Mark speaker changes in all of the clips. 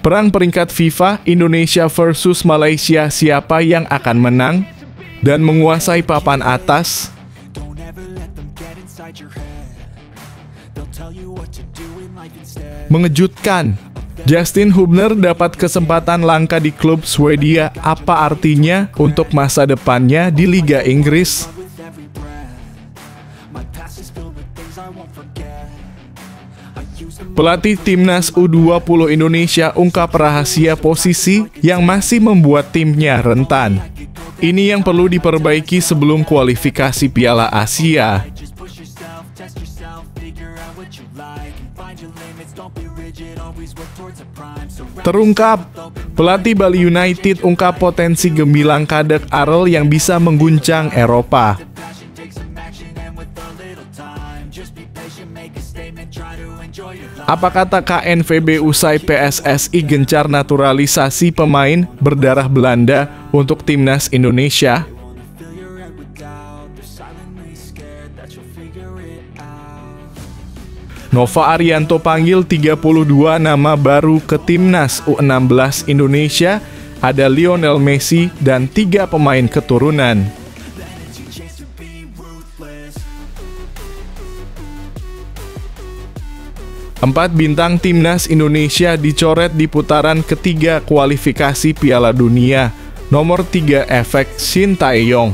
Speaker 1: Perang peringkat FIFA Indonesia versus Malaysia, siapa yang akan menang dan menguasai papan atas? Mengejutkan, Justin Hubner dapat kesempatan langka di klub Swedia. Apa artinya untuk masa depannya di Liga Inggris? Pelatih Timnas U20 Indonesia ungkap rahasia posisi yang masih membuat timnya rentan. Ini yang perlu diperbaiki sebelum kualifikasi Piala Asia. Terungkap, pelatih Bali United ungkap potensi gemilang Kadek Arel yang bisa mengguncang Eropa. Apa kata KNVB usai PSSI gencar naturalisasi pemain berdarah Belanda untuk Timnas Indonesia? Nova Arianto panggil 32 nama baru ke Timnas U16 Indonesia, ada Lionel Messi dan 3 pemain keturunan. Empat bintang Timnas Indonesia dicoret di putaran ketiga kualifikasi Piala Dunia. Nomor 3 efek Shin Tae-yong.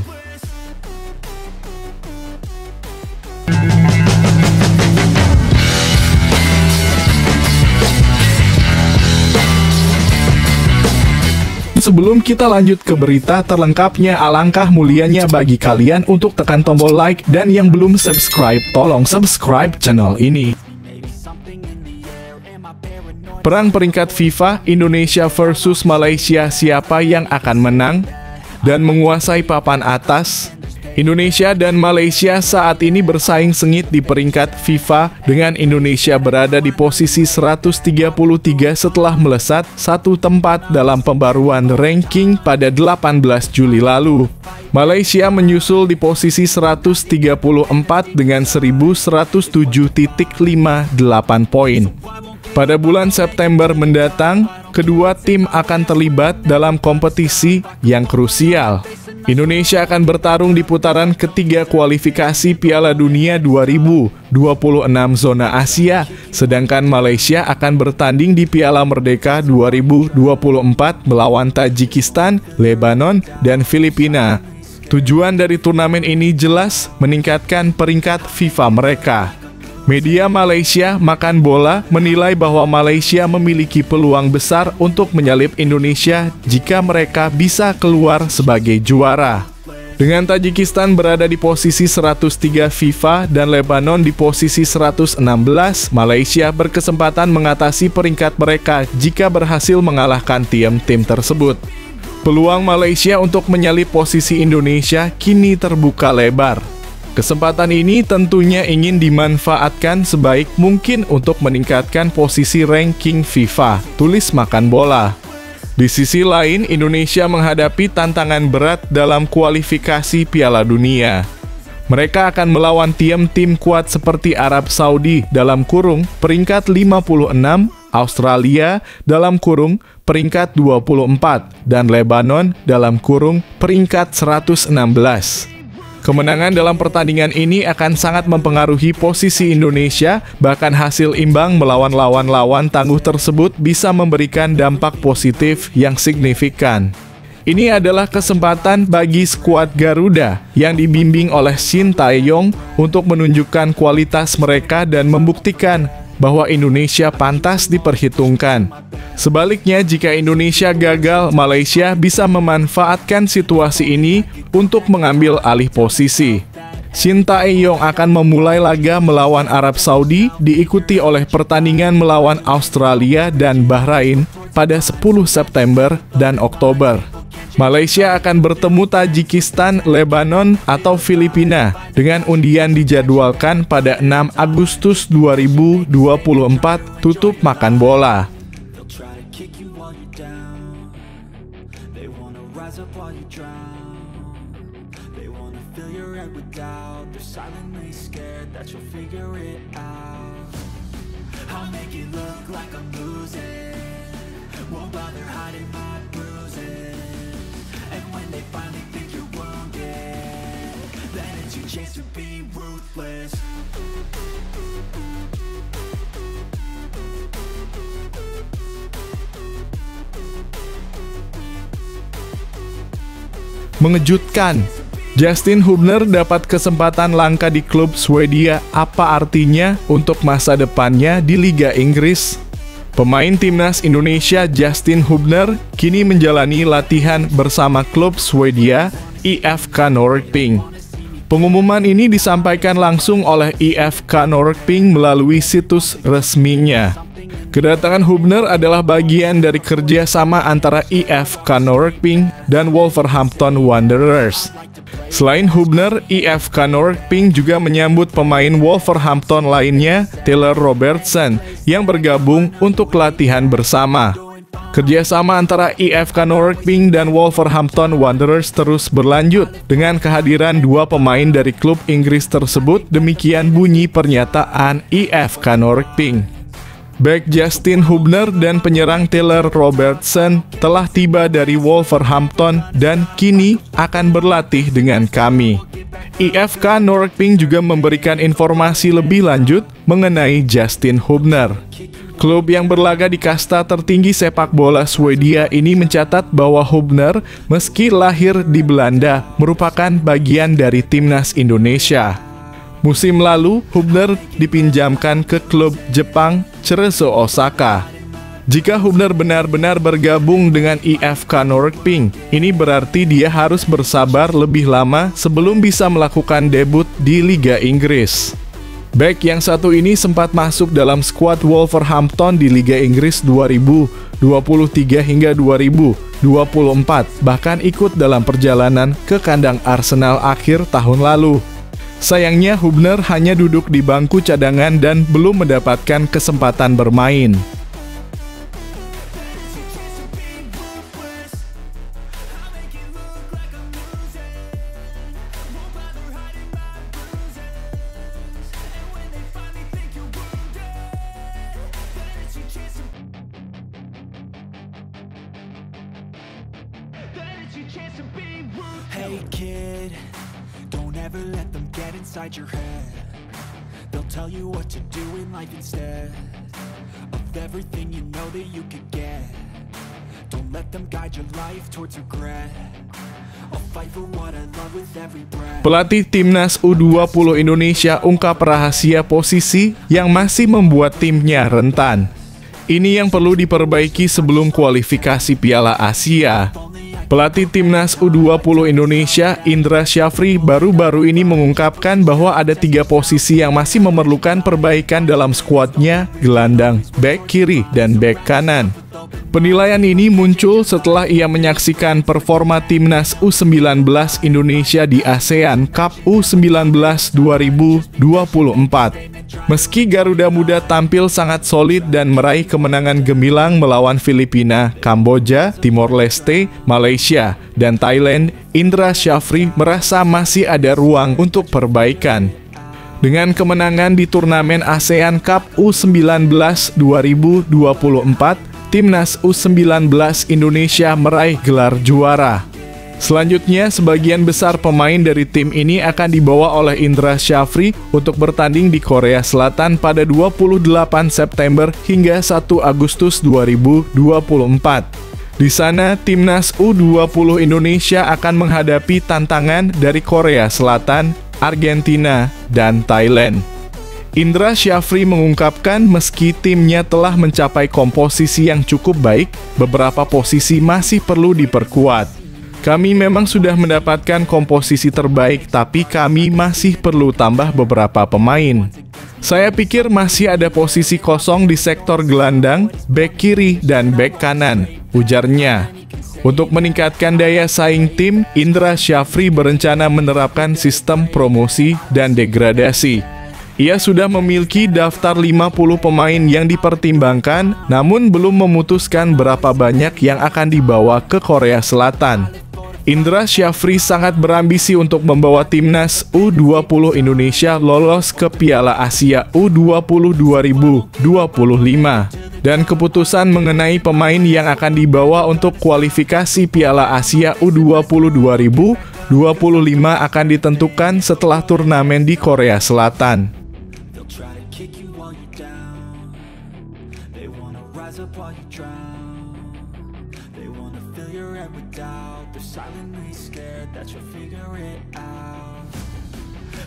Speaker 1: Sebelum kita lanjut ke berita terlengkapnya, alangkah mulianya bagi kalian untuk tekan tombol like, dan yang belum subscribe, tolong subscribe channel ini. Perang peringkat FIFA Indonesia versus Malaysia, siapa yang akan menang dan menguasai papan atas? Indonesia dan Malaysia saat ini bersaing sengit di peringkat FIFA dengan Indonesia berada di posisi 133 setelah melesat satu tempat dalam pembaruan ranking pada 18 Juli lalu. Malaysia menyusul di posisi 134 dengan 1107.58 poin. Pada bulan September mendatang, kedua tim akan terlibat dalam kompetisi yang krusial. Indonesia akan bertarung di putaran ketiga kualifikasi Piala Dunia 2026 zona Asia, sedangkan Malaysia akan bertanding di Piala Merdeka 2024 melawan Tajikistan, Lebanon, dan Filipina. Tujuan dari turnamen ini jelas meningkatkan peringkat FIFA mereka. Media Malaysia Makan Bola menilai bahwa Malaysia memiliki peluang besar untuk menyalip Indonesia jika mereka bisa keluar sebagai juara. Dengan Tajikistan berada di posisi 103 FIFA dan Lebanon di posisi 116, Malaysia berkesempatan mengatasi peringkat mereka jika berhasil mengalahkan tim-tim tersebut. Peluang Malaysia untuk menyalip posisi Indonesia kini terbuka lebar. Kesempatan ini tentunya ingin dimanfaatkan sebaik mungkin untuk meningkatkan posisi ranking FIFA, tulis Makan Bola. Di sisi lain, Indonesia menghadapi tantangan berat dalam kualifikasi Piala Dunia. Mereka akan melawan tim-tim kuat seperti Arab Saudi dalam kurung peringkat 56, Australia dalam kurung peringkat 24, dan Lebanon dalam kurung peringkat 116. Kemenangan dalam pertandingan ini akan sangat mempengaruhi posisi Indonesia, bahkan hasil imbang melawan lawan-lawan tangguh tersebut bisa memberikan dampak positif yang signifikan. Ini adalah kesempatan bagi skuad Garuda yang dibimbing oleh Shin Tae-yong untuk menunjukkan kualitas mereka dan membuktikan bahwa Indonesia pantas diperhitungkan. Sebaliknya, jika Indonesia gagal, Malaysia bisa memanfaatkan situasi ini untuk mengambil alih posisi. Shin Tae-yong akan memulai laga melawan Arab Saudi, diikuti oleh pertandingan melawan Australia dan Bahrain pada 10 September dan Oktober. Malaysia akan bertemu Tajikistan, Lebanon, atau Filipina dengan undian dijadwalkan pada 6 Agustus 2024, tutup Makan Bola. Mengejutkan, Justin Hubner dapat kesempatan langka di klub Swedia. Apa artinya untuk masa depannya di Liga Inggris? Pemain timnas Indonesia Justin Hubner kini menjalani latihan bersama klub Swedia IFK Norrköping. Pengumuman ini disampaikan langsung oleh IFK Norrköping melalui situs resminya. Kedatangan Hubner adalah bagian dari kerjasama antara IFK Norrköping dan Wolverhampton Wanderers. Selain Hubner, IFK Norrköping juga menyambut pemain Wolverhampton lainnya, Taylor Robertson, yang bergabung untuk latihan bersama. Kerjasama antara IFK Norrköping dan Wolverhampton Wanderers terus berlanjut dengan kehadiran dua pemain dari klub Inggris tersebut. Demikian bunyi pernyataan IFK Norrköping. Bek Justin Hubner dan penyerang Taylor Robertson telah tiba dari Wolverhampton dan kini akan berlatih dengan kami. IFK Norrköping juga memberikan informasi lebih lanjut mengenai Justin Hubner. Klub yang berlaga di kasta tertinggi sepak bola Swedia ini mencatat bahwa Hubner, meski lahir di Belanda, merupakan bagian dari timnas Indonesia. Musim lalu, Hubner dipinjamkan ke klub Jepang Cerezo Osaka. Jika Hubner benar-benar bergabung dengan IFK Norrköping, ini berarti dia harus bersabar lebih lama sebelum bisa melakukan debut di Liga Inggris. Bek yang satu ini sempat masuk dalam skuad Wolverhampton di Liga Inggris 2023 hingga 2024, bahkan ikut dalam perjalanan ke kandang Arsenal akhir tahun lalu. Sayangnya Hubner hanya duduk di bangku cadangan dan belum mendapatkan kesempatan bermain.
Speaker 2: Hey kid, don't ever let them get inside your head. They'll tell you what to do in life instead of everything you know that you could get. Don't let them guide your life towards regret. I'll fight for what I love with every breath.
Speaker 1: Pelatih Timnas U20 Indonesia ungkap rahasia posisi yang masih membuat timnya rentan. Ini yang perlu diperbaiki sebelum kualifikasi Piala Asia. Pelatih Timnas U20 Indonesia, Indra Syafri, baru-baru ini mengungkapkan bahwa ada 3 posisi yang masih memerlukan perbaikan dalam skuadnya: gelandang, bek kiri, dan bek kanan. Penilaian ini muncul setelah ia menyaksikan performa Timnas U19 Indonesia di ASEAN Cup U19 2024. Meski Garuda Muda tampil sangat solid dan meraih kemenangan gemilang melawan Filipina, Kamboja, Timor Leste, Malaysia, dan Thailand, Indra Syafri merasa masih ada ruang untuk perbaikan. Dengan kemenangan di turnamen ASEAN Cup U19 2024, Timnas U19 Indonesia meraih gelar juara. Selanjutnya, sebagian besar pemain dari tim ini akan dibawa oleh Indra Syafri untuk bertanding di Korea Selatan pada 28 September hingga 1 Agustus 2024. Di sana, Timnas U20 Indonesia akan menghadapi tantangan dari Korea Selatan, Argentina, dan Thailand. Indra Syafri mengungkapkan meski timnya telah mencapai komposisi yang cukup baik, beberapa posisi masih perlu diperkuat. Kami memang sudah mendapatkan komposisi terbaik, tapi kami masih perlu tambah beberapa pemain. Saya pikir masih ada posisi kosong di sektor gelandang, bek kiri, dan bek kanan, ujarnya. Untuk meningkatkan daya saing tim, Indra Syafri berencana menerapkan sistem promosi dan degradasi. Ia sudah memiliki daftar 50 pemain yang dipertimbangkan, namun belum memutuskan berapa banyak yang akan dibawa ke Korea Selatan. Indra Syafri sangat berambisi untuk membawa Timnas U20 Indonesia lolos ke Piala Asia U20 2025. Dan keputusan mengenai pemain yang akan dibawa untuk kualifikasi Piala Asia U20 2025 akan ditentukan setelah turnamen di Korea Selatan.
Speaker 2: They'll try to kick you while you're down. They wanna rise up while you drown. They wanna fill your head with doubt. They're silently scared that you'll figure it out.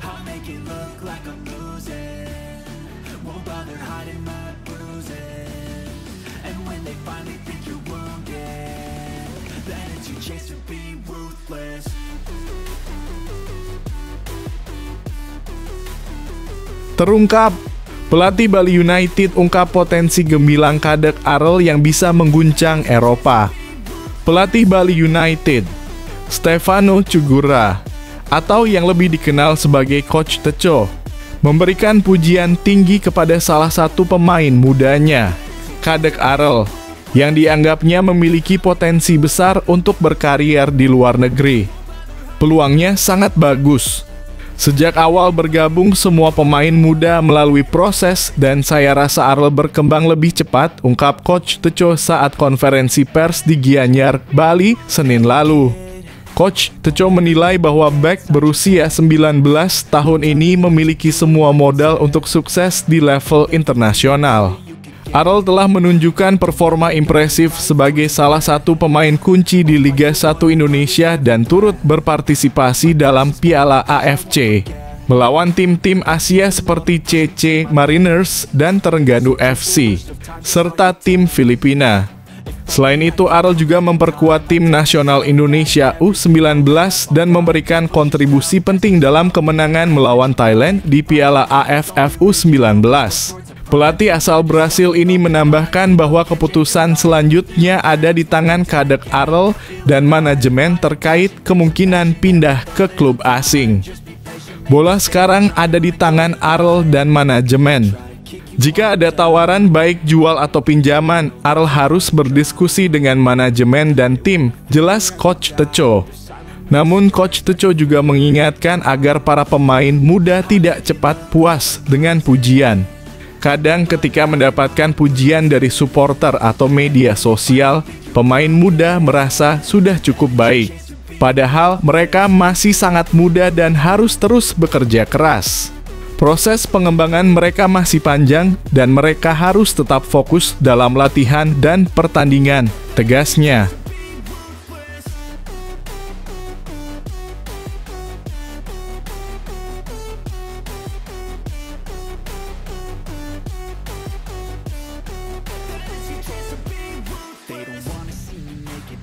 Speaker 2: I'll make it look like I'm losing. Won't bother hiding my bruises. And when they finally think you're wounded, then it's your chance to be ruthless.
Speaker 1: Terungkap, pelatih Bali United ungkap potensi gemilang Kadek Arel yang bisa mengguncang Eropa. Pelatih Bali United, Stefano Cugura, atau yang lebih dikenal sebagai Coach Teco, memberikan pujian tinggi kepada salah satu pemain mudanya, Kadek Arel, yang dianggapnya memiliki potensi besar untuk berkarier di luar negeri. Peluangnya sangat bagus. Sejak awal bergabung, semua pemain muda melalui proses dan saya rasa Arel berkembang lebih cepat, ungkap Coach Teco saat konferensi pers di Gianyar, Bali, Senin lalu. Coach Teco menilai bahwa bek berusia 19 tahun ini memiliki semua modal untuk sukses di level internasional. Arel telah menunjukkan performa impresif sebagai salah satu pemain kunci di Liga 1 Indonesia dan turut berpartisipasi dalam Piala AFC, melawan tim-tim Asia seperti CC Mariners dan Terengganu FC, serta tim Filipina. Selain itu, Arel juga memperkuat tim nasional Indonesia U19 dan memberikan kontribusi penting dalam kemenangan melawan Thailand di Piala AFF U19. Pelatih asal Brasil ini menambahkan bahwa keputusan selanjutnya ada di tangan Kadek Arel dan manajemen terkait kemungkinan pindah ke klub asing. Bola sekarang ada di tangan Arel dan manajemen. Jika ada tawaran baik jual atau pinjaman, Arel harus berdiskusi dengan manajemen dan tim, jelas Coach Teco. Namun Coach Teco juga mengingatkan agar para pemain muda tidak cepat puas dengan pujian. Kadang ketika mendapatkan pujian dari supporter atau media sosial, pemain muda merasa sudah cukup baik. Padahal mereka masih sangat muda dan harus terus bekerja keras. Proses pengembangan mereka masih panjang dan mereka harus tetap fokus dalam latihan dan pertandingan, tegasnya.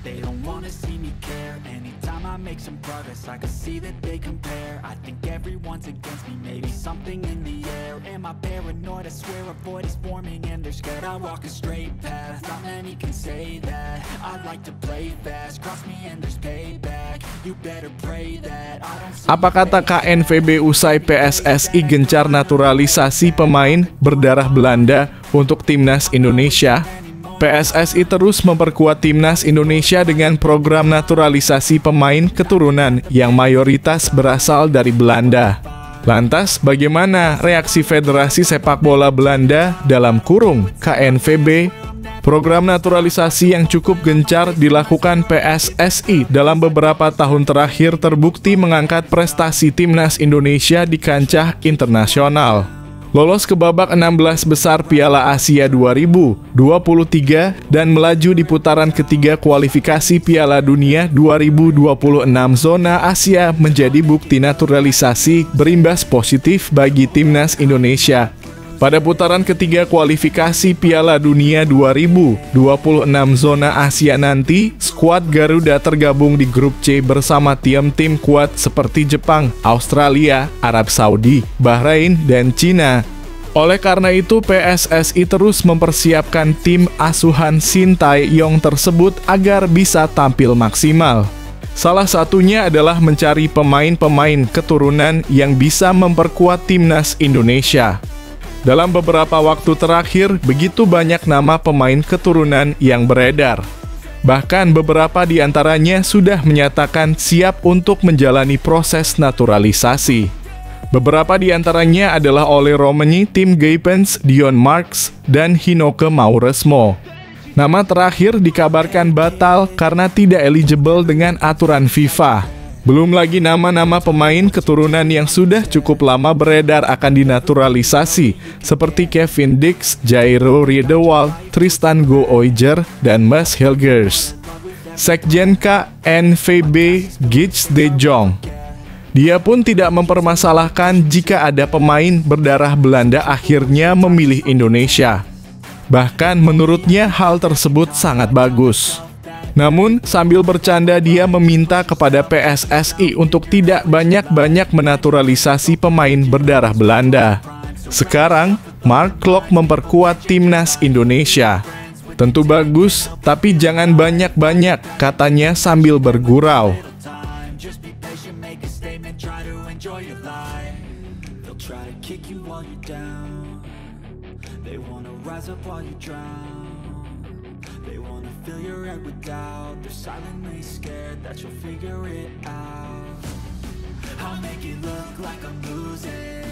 Speaker 2: They don't wanna see me care. Anytime I make some progress, I can see that they compare. I think everyone's against me, maybe something in the air. Am I paranoid? I swear a void is forming and they're scared. I walk a straight path, not many can say that. I like to play fast, cross me and there's payback. You better pray that I don't see.
Speaker 1: Apa kata KNVB usai PSSI gencar naturalisasi pemain berdarah Belanda untuk timnas Indonesia? PSSI terus memperkuat timnas Indonesia dengan program naturalisasi pemain keturunan yang mayoritas berasal dari Belanda. Lantas, bagaimana reaksi Federasi Sepak Bola Belanda dalam kurung KNVB? Program naturalisasi yang cukup gencar dilakukan PSSI dalam beberapa tahun terakhir terbukti mengangkat prestasi timnas Indonesia di kancah internasional. Lolos ke babak 16 besar Piala Asia 2023 dan melaju di putaran ketiga kualifikasi Piala Dunia 2026 zona Asia menjadi bukti naturalisasi berimbas positif bagi timnas Indonesia. Pada putaran ketiga kualifikasi Piala Dunia 2026 zona Asia nanti, skuad Garuda tergabung di grup C bersama tim-tim kuat seperti Jepang, Australia, Arab Saudi, Bahrain, dan Cina. Oleh karena itu, PSSI terus mempersiapkan tim asuhan Shin Tae-yong tersebut agar bisa tampil maksimal. Salah satunya adalah mencari pemain-pemain keturunan yang bisa memperkuat timnas Indonesia. Dalam beberapa waktu terakhir, begitu banyak nama pemain keturunan yang beredar. Bahkan beberapa di antaranya sudah menyatakan siap untuk menjalani proses naturalisasi. Beberapa di antaranya adalah Ole Romani, Tim Gaypens, Dion Marks, dan Hinoke Mauresmo. Nama terakhir dikabarkan batal karena tidak eligible dengan aturan FIFA. Belum lagi nama-nama pemain keturunan yang sudah cukup lama beredar akan dinaturalisasi, seperti Kevin Dix, Jairo Riedewald, Tristan Gooijer, dan Mas Hilgers. Sekjen KNVB Gijs de Jong. Dia pun tidak mempermasalahkan jika ada pemain berdarah Belanda akhirnya memilih Indonesia. Bahkan menurutnya hal tersebut sangat bagus. Namun, sambil bercanda dia meminta kepada PSSI untuk tidak banyak-banyak menaturalisasi pemain berdarah Belanda. Sekarang, Mark Klok memperkuat timnas Indonesia. Tentu bagus, tapi jangan banyak-banyak, katanya sambil bergurau.
Speaker 2: They wanna fill your head with doubt. They're silently scared that you'll figure it out. I'll make it look like I'm losing.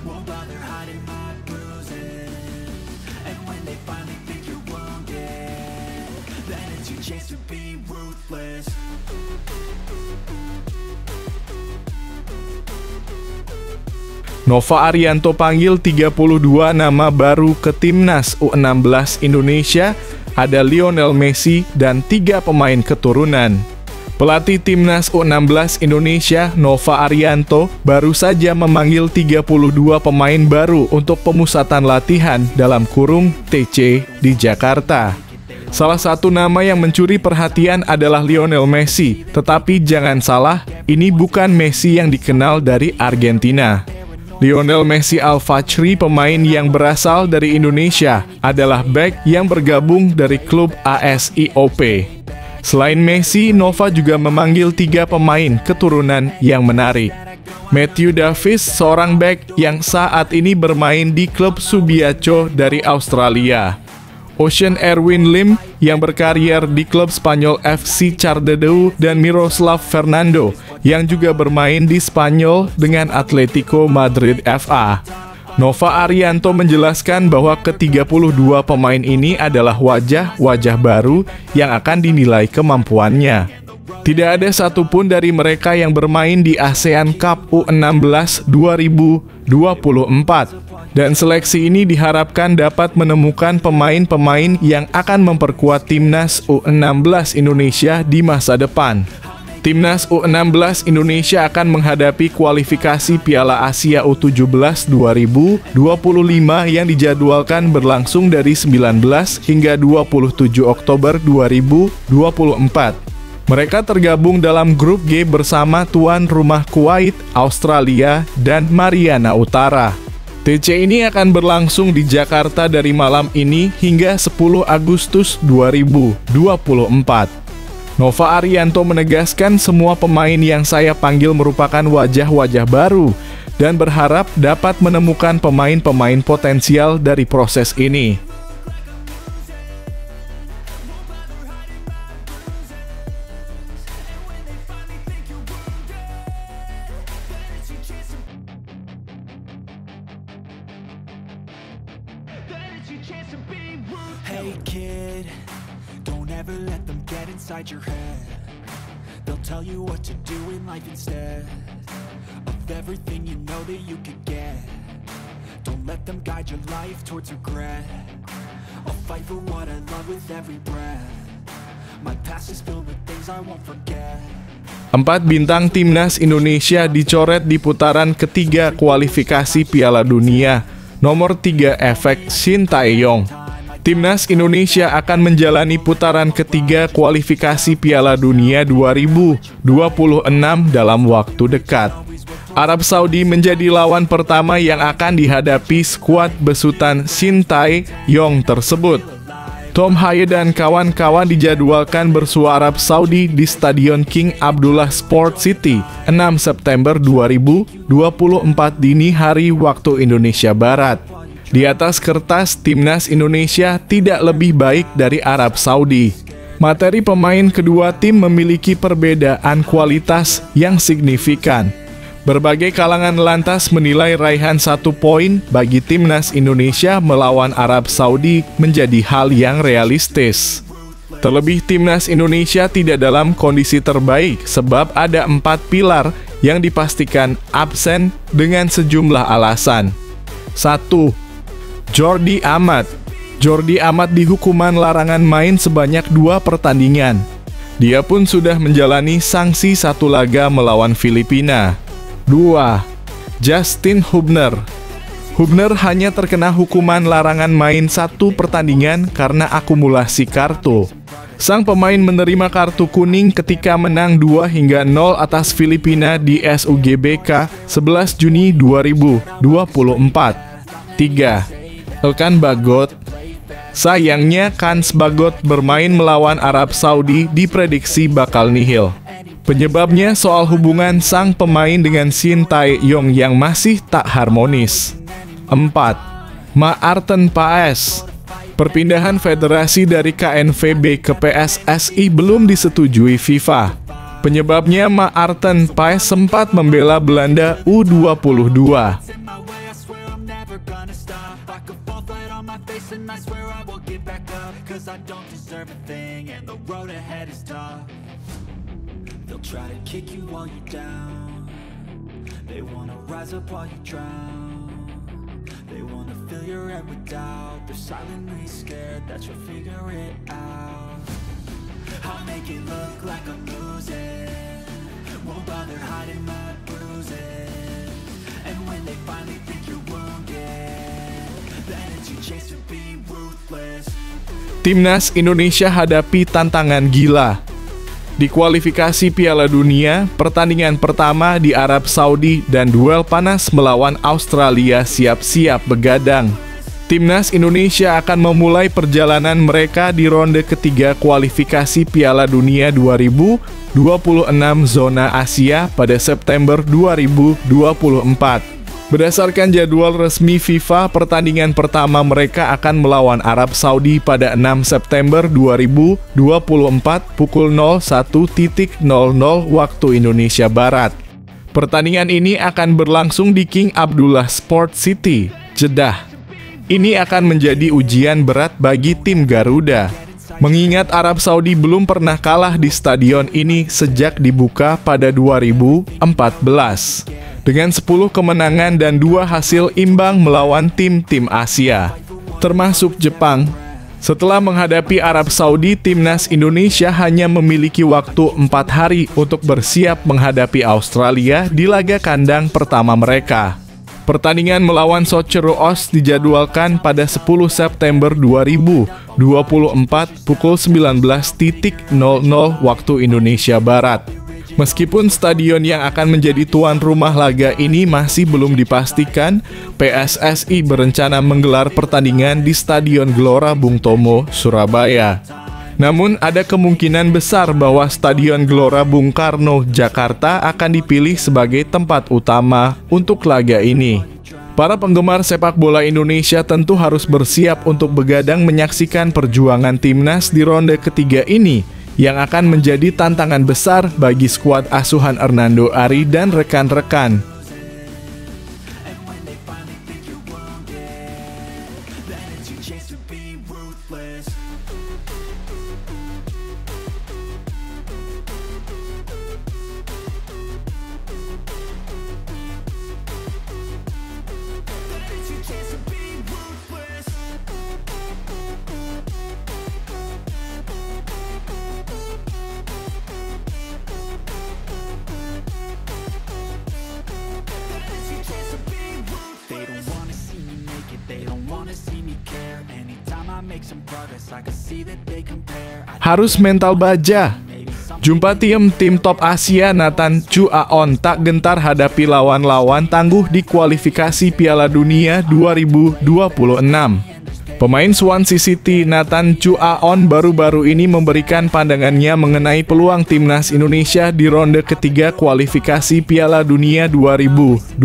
Speaker 2: Won't bother hiding my bruises. And when they finally think you're wounded, then it's your chance to be ruthless.
Speaker 1: Nova Arianto panggil 32 nama baru ke timnas U16 Indonesia, ada Lionel Messi dan 3 pemain keturunan. Pelatih timnas U16 Indonesia, Nova Arianto, baru saja memanggil 32 pemain baru untuk pemusatan latihan dalam kurung TC di Jakarta. Salah satu nama yang mencuri perhatian adalah Lionel Messi, tetapi jangan salah, ini bukan Messi yang dikenal dari Argentina. Lionel Messi Al-Fachri, pemain yang berasal dari Indonesia, adalah bek yang bergabung dari klub ASIOP. Selain Messi, Nova juga memanggil 3 pemain keturunan yang menarik. Matthew Davis, seorang bek yang saat ini bermain di klub Subiaco dari Australia. Ocean Erwin Lim yang berkarier di klub Spanyol FC Cardedeu, dan Miroslav Fernando yang juga bermain di Spanyol dengan Atletico Madrid FA. Nova Arianto menjelaskan bahwa ke-32 pemain ini adalah wajah-wajah baru yang akan dinilai kemampuannya. Tidak ada satupun dari mereka yang bermain di ASEAN Cup U16 2024. Dan seleksi ini diharapkan dapat menemukan pemain-pemain yang akan memperkuat timnas U16 Indonesia di masa depan. Timnas U16 Indonesia akan menghadapi kualifikasi Piala Asia U17 2025 yang dijadwalkan berlangsung dari 19 hingga 27 Oktober 2024. Mereka tergabung dalam grup G bersama tuan rumah Kuwait, Australia, dan Mariana Utara. TC ini akan berlangsung di Jakarta dari malam ini hingga 10 Agustus 2024. Nova Arianto menegaskan semua pemain yang saya panggil merupakan wajah-wajah baru dan berharap dapat menemukan pemain-pemain potensial dari proses ini.
Speaker 2: Hey kid, don't ever let them get inside your head. They'll tell you what to do in life instead of everything you know that you could get. Don't let them guide your life towards regret. I'll fight for what I love with every breath. My past is filled with things I won't forget.
Speaker 1: 4 bintang timnas Indonesia dicoret di putaran ketiga kualifikasi Piala Dunia. Nomor 3 efek Shin Tae-yong. Timnas Indonesia akan menjalani putaran ketiga kualifikasi Piala Dunia 2026 dalam waktu dekat. Arab Saudi menjadi lawan pertama yang akan dihadapi skuad besutan Shin Tae-yong tersebut. Tom Haye dan kawan-kawan dijadwalkan bersua Arab Saudi di Stadion King Abdullah Sport City 6 September 2024 dini hari waktu Indonesia Barat. Di atas kertas, timnas Indonesia tidak lebih baik dari Arab Saudi. Materi pemain kedua tim memiliki perbedaan kualitas yang signifikan. Berbagai kalangan lantas menilai raihan 1 poin bagi timnas Indonesia melawan Arab Saudi menjadi hal yang realistis. Terlebih timnas Indonesia tidak dalam kondisi terbaik sebab ada 4 pilar yang dipastikan absen dengan sejumlah alasan. 1. Jordi Amat. Jordi Amat dihukuman larangan main sebanyak 2 pertandingan. Dia pun sudah menjalani sanksi 1 laga melawan Filipina. 2. Justin Hubner. Hubner hanya terkena hukuman larangan main 1 pertandingan karena akumulasi kartu. Sang pemain menerima kartu kuning ketika menang 2-0 atas Filipina di SUGBK 11 Juni 2024. 3. Elkan Bagot. Sayangnya kans Bagot bermain melawan Arab Saudi diprediksi bakal nihil. Penyebabnya soal hubungan sang pemain dengan Shin Tae-yong yang masih tak harmonis. 4. Maarten Paes. Perpindahan federasi dari KNVB ke PSSI belum disetujui FIFA. Penyebabnya Maarten Paes sempat membela Belanda U22.
Speaker 2: They wanna fill your head with doubt. They're silently scared that you'll figure it out. I'll make it look like I'm losing. Won't bother hiding my bruises. And when they finally think you're wounded, then it's your chance to be ruthless.
Speaker 1: Timnas Indonesia hadapi tantangan gila. Di kualifikasi Piala Dunia, pertandingan pertama di Arab Saudi dan duel panas melawan Australia siap-siap begadang. Timnas Indonesia akan memulai perjalanan mereka di ronde ketiga kualifikasi Piala Dunia 2026 zona Asia pada September 2024. Berdasarkan jadwal resmi FIFA, pertandingan pertama mereka akan melawan Arab Saudi pada 6 September 2024 pukul 01.00 waktu Indonesia Barat. Pertandingan ini akan berlangsung di King Abdullah Sport City, Jeddah. Ini akan menjadi ujian berat bagi tim Garuda, mengingat Arab Saudi belum pernah kalah di stadion ini sejak dibuka pada 2014. Dengan 10 kemenangan dan 2 hasil imbang melawan tim-tim Asia, termasuk Jepang. Setelah menghadapi Arab Saudi, timnas Indonesia hanya memiliki waktu 4 hari untuk bersiap menghadapi Australia di laga kandang pertama mereka. Pertandingan melawan Seychelles dijadwalkan pada 10 September 2024 pukul 19.00 waktu Indonesia Barat. Meskipun stadion yang akan menjadi tuan rumah laga ini masih belum dipastikan, PSSI berencana menggelar pertandingan di Stadion Gelora Bung Tomo, Surabaya. Namun ada kemungkinan besar bahwa Stadion Gelora Bung Karno, Jakarta akan dipilih sebagai tempat utama untuk laga ini. Para penggemar sepak bola Indonesia tentu harus bersiap untuk begadang menyaksikan perjuangan timnas di ronde ketiga ini, yang akan menjadi tantangan besar bagi skuad asuhan Hernando Ari dan rekan-rekan. Harus mental baja. Jumpa tim top Asia Nathan Chuaon tak gentar hadapi lawan-lawan tangguh di kualifikasi Piala Dunia 2026. Pemain Swansea City Nathan Chuaon baru-baru ini memberikan pandangannya mengenai peluang timnas Indonesia di ronde ketiga kualifikasi Piala Dunia 2026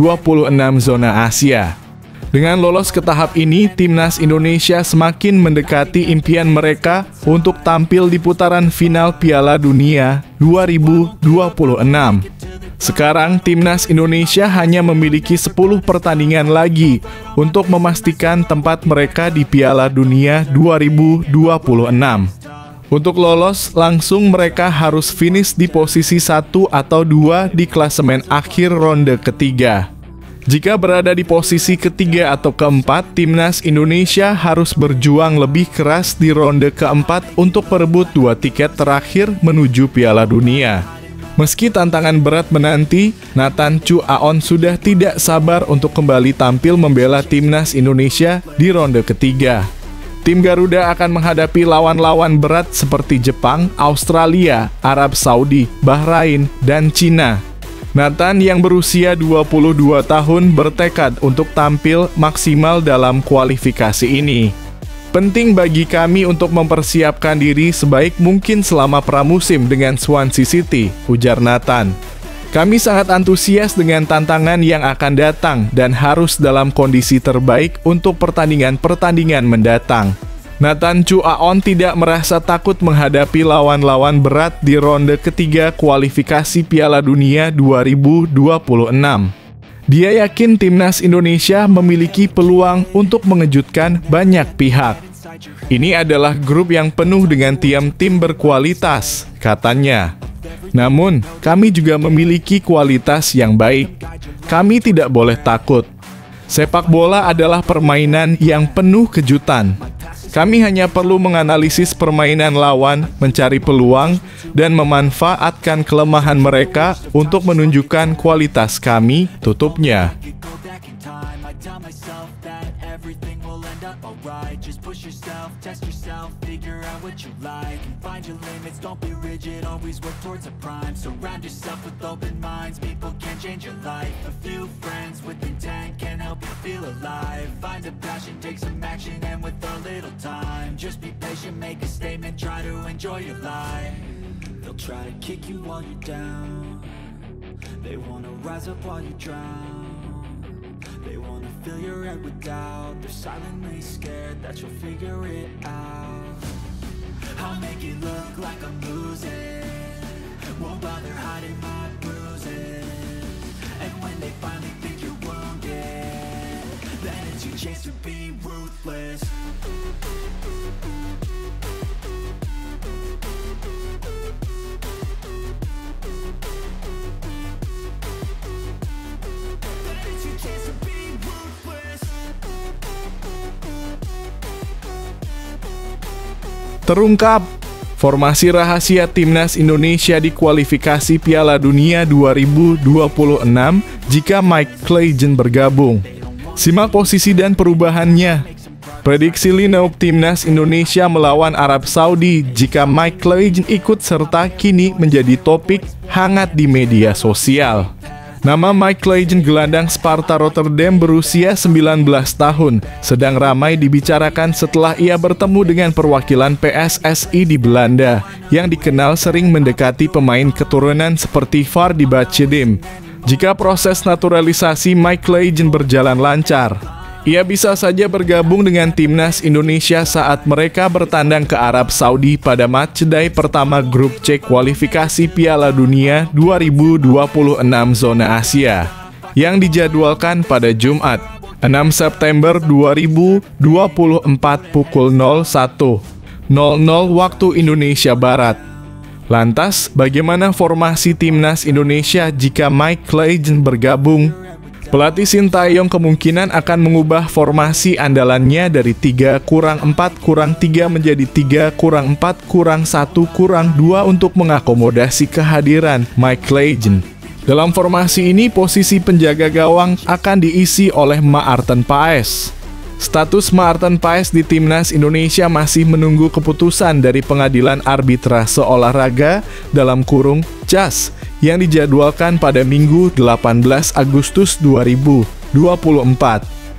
Speaker 1: zona Asia. Dengan lolos ke tahap ini, timnas Indonesia semakin mendekati impian mereka untuk tampil di putaran final Piala Dunia 2026. Sekarang, timnas Indonesia hanya memiliki 10 pertandingan lagi untuk memastikan tempat mereka di Piala Dunia 2026. Untuk lolos, langsung mereka harus finish di posisi 1 atau 2 di klasemen akhir ronde ketiga. Jika berada di posisi ketiga atau keempat, timnas Indonesia harus berjuang lebih keras di ronde keempat untuk merebut 2 tiket terakhir menuju Piala Dunia. Meski tantangan berat menanti, Nathan Chu Aon sudah tidak sabar untuk kembali tampil membela timnas Indonesia di ronde ketiga. Tim Garuda akan menghadapi lawan-lawan berat seperti Jepang, Australia, Arab Saudi, Bahrain, dan Cina. Nathan yang berusia 22 tahun bertekad untuk tampil maksimal dalam kualifikasi ini. Penting bagi kami untuk mempersiapkan diri sebaik mungkin selama pramusim dengan Swansea City, ujar Nathan. Kami sangat antusias dengan tantangan yang akan datang dan harus dalam kondisi terbaik untuk pertandingan-pertandingan mendatang. Nathan Chu Aon tidak merasa takut menghadapi lawan-lawan berat di ronde ketiga kualifikasi Piala Dunia 2026. Dia yakin timnas Indonesia memiliki peluang untuk mengejutkan banyak pihak. Ini adalah grup yang penuh dengan tim berkualitas, katanya. Namun, kami juga memiliki kualitas yang baik. Kami tidak boleh takut. Sepak bola adalah permainan yang penuh kejutan. Kami hanya perlu menganalisis permainan lawan, mencari peluang, dan memanfaatkan kelemahan mereka untuk menunjukkan kualitas kami, tutupnya. Just push yourself, test yourself, figure out what you like and find your limits, don't be rigid, always work towards a prime. Surround yourself with open minds, people can change your life. A few friends with intent can help you feel alive. Find a passion, take some action, and with a little time, just be patient, make a statement, try to enjoy your life. They'll try to kick you while you're down, they wanna rise up while you drown. They wanna fill your head with doubt, they're silently scared that you'll figure it out. I'll make it look like I'm losing, won't bother hiding my bruises. And when they finally think you're wounded, then it's your chance to be ruthless. Terungkap, formasi rahasia timnas Indonesia di kualifikasi Piala Dunia 2026 jika Mike Clayton bergabung. Simak posisi dan perubahannya. Prediksi lineup timnas Indonesia melawan Arab Saudi jika Mike Clayton ikut serta kini menjadi topik hangat di media sosial. Nama Mike Clayton, gelandang Sparta Rotterdam berusia 19 tahun, sedang ramai dibicarakan setelah ia bertemu dengan perwakilan PSSI di Belanda, yang dikenal sering mendekati pemain keturunan seperti Vardy Bacedem. Jika proses naturalisasi Mike Clayton berjalan lancar, ia bisa saja bergabung dengan timnas Indonesia saat mereka bertandang ke Arab Saudi pada matchday pertama grup C kualifikasi Piala Dunia 2026 zona Asia, yang dijadwalkan pada Jumat, 6 September 2024 pukul 01.00 waktu Indonesia Barat. Lantas, bagaimana formasi timnas Indonesia jika Mike Clayton bergabung? Pelatih Sintayong kemungkinan akan mengubah formasi andalannya dari 3-4-3 menjadi 3-4-1-2 untuk mengakomodasi kehadiran Mike Clayton. Dalam formasi ini, posisi penjaga gawang akan diisi oleh Maarten Paes. Status Maarten Paes di timnas Indonesia masih menunggu keputusan dari Pengadilan Arbitrase Olahraga (JAS) yang dijadwalkan pada Minggu 18 Agustus 2024.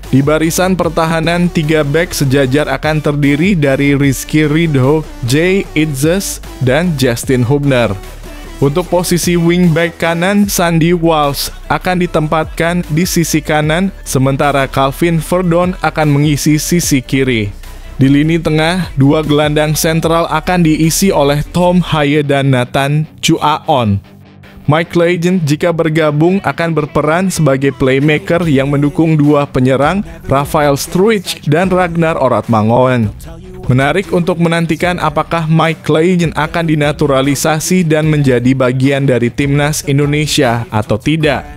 Speaker 1: Di barisan pertahanan, 3 bek sejajar akan terdiri dari Rizky Ridho, Jay Itzes, dan Justin Hubner. Untuk posisi wingback kanan, Sandy Walsh akan ditempatkan di sisi kanan, sementara Calvin Verdon akan mengisi sisi kiri. Di lini tengah, 2 gelandang sentral akan diisi oleh Tom Haye dan Nathan Chu Aon. Mike Clayton jika bergabung akan berperan sebagai playmaker yang mendukung 2 penyerang, Rafael Struijk dan Ragnar Oratmangoen. Menarik untuk menantikan apakah Mike Clayton akan dinaturalisasi dan menjadi bagian dari timnas Indonesia atau tidak.